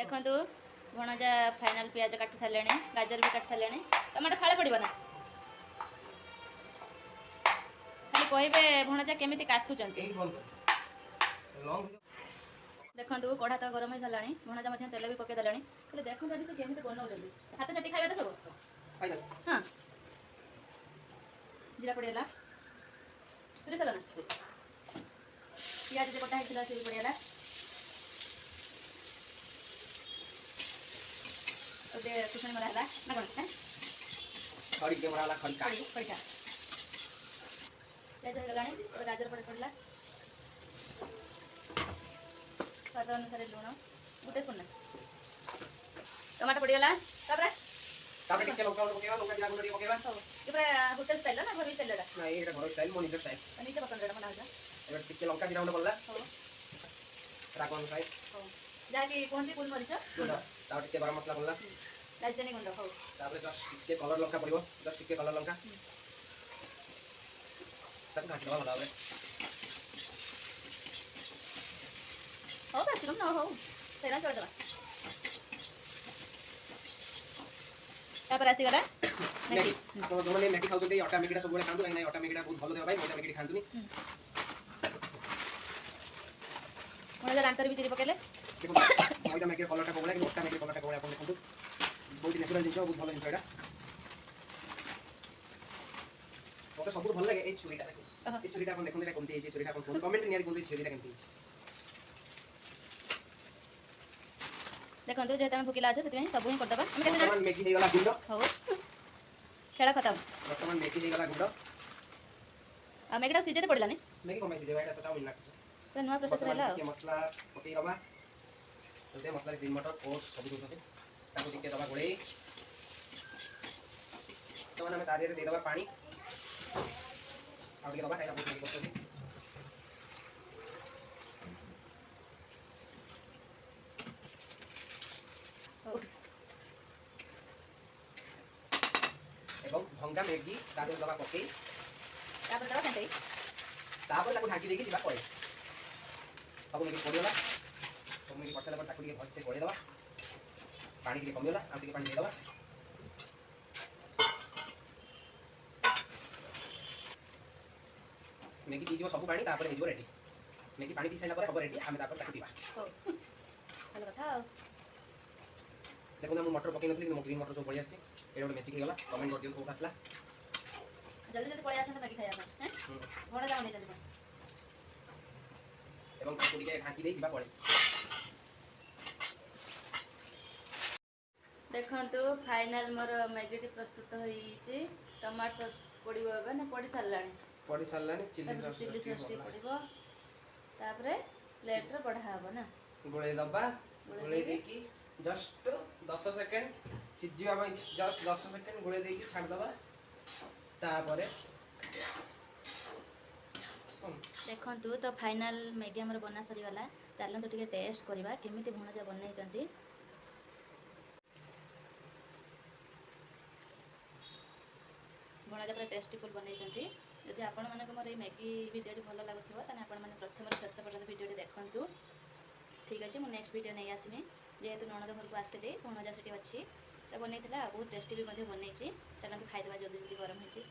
देखु भणजा फाइनाल पियाज काटि सारे गाजर भी काटि सारे टमाटो फाड़े पड़ो ना खाली कहबे भणजा केमी काटुंट देखु कढ़ा तो गरम हो सारा भणजा तेल भी पकई देला देखो आज से केमी बनाऊँ हाथ चाटी खाଇବା तो सब हाँ जीरा पड़ेगा सुरी सारा ना पियाज जो कटा होता से पड़ेगा कुछ मरा है ना कौन खड़ी के मरा खड़का खड़का पियाज हो गलानी और गाजर पड़े पड़ला स्वाद अनुसार लुण गोटे स्पून टमाटो पड़गला तापर टिके लंका पकेवा लंका जीरा गुंड पकेवा हो ये होटल स्टाइल ना घर स्टाइल ना एटा घर स्टाइल मो निज स्टाइल नीचे पसंद रे मना जा एबे टिके लंका जीरा गुंड पड़ला हो राग अनुसार हो जाकी कोनती गुल मरिच गुंड तापर टिके गरम मसला पड़ला दालचीनी गुंड हो तापर जस्ट टिके कलर लंका पड़िबो जस्ट टिके कलर लंका तक घाट दवा भला हो बस तुम ना हो तेरा छोड़ दवा तापर आसी गला मैगी तो जो माने मैगी खाउते आटा मैगीटा सब बेले खांतु नै आटा मैगीटा बहुत भलो देबा भाई मैदा मैगी खांतुनी मोला दांतर भी चिरी पकेले देखो मैदा मैगी कलरटा कोबला कि आटा मैगी कलरटा कोबला अपन देखंतु बहुत नेचुरल जिंस बहुत भलो जिंस एटा ओके सब भलो लागे ए छुरीटा देखो ए छुरीटा अपन देखंतु एटा कोनती ए छुरीटा अपन कमेंट नियारी कोनती छुरीटा केमती देखो जेहेतु आम भुकिला अच्छे से सब ही करदबा हम केते वर्तमान मैगी हे गला गुंड हो खेला खत्म वर्तमान मैगी हे गला गुंड आ मैगीटा सिजेते पड़लानी मैगी कमाई सिजे भाई तो चाउमिन लागछ तो नवा प्रोसेस रहला के मसला पकई रबा जदे मसला ग्रीन मटर ओट्स सब दूसते ताको टिके दबा गोळे तो हम तारे रे दे दबा पानी आ टिके दबा खाइला बहुत करते एवं भंगा मैगी तादे दबा पकई तापर दबा कंटे तापर ताको ढाकी देके दिबा पड़े सब मैगी पड़िला सब मैगी पड़सला पर ताको भल से गोळे दबा पानी के कमिला आ टिके पानी दे दबा मैगी पी जो सब पानी तापर हे जो रेडी मैगी पानी पी साइला पर हबो रेडी हम तापर ताको दिबा हो हेलो कथा देखो ना मटर पकई नथली कि ग्रीन मटर सब पड़ी आछि एटा ଗୋଟେ मैजिक हे गला कमेंट कर दियो कोटा आसला जल्दी जल्दी पळे आछन मैगी खाया हैं बड़ा जाओ नहीं जल्दी एवं ताको टिके ढाकी दे जिबा पड़े देखंतु फाइनल मोर मैगीटी प्रस्तुत होईची टमाटो सॉस पड़िबो एबे ना पड़ी सारलानी चिल्ली सॉस पड़िबो तापरे प्लेट रे बढ़ा हबो ना गोळे दबा गोळे देकी जस्ट 10 सेकंड सिजिबा भाई जस्ट 10 सेकंड गोळे देकी छाड़ दबा तापरे देखंतु तो फाइनल मैगी हमर बना सरी गला चलन तो टिके टेस्ट करबा केमिति भणजा बनई चंती भणजा पर टेस्टीफुल बनई चंती यदि आपण माने को मोर ए मैगी वीडियोटी भलो लागुथबो तने आपण माने प्रथम शेष पर्यंत वीडियोटी देखंतु ठीक अछि मु नेक्स्ट वीडियो नै आसीमी जेहेतु ननद घर को आस्ते भणजा सेठी अछि तो बनई बहुत टेस्टी भी बनई चलन तो खाई देबा जल्दी जल्दी गरम होची।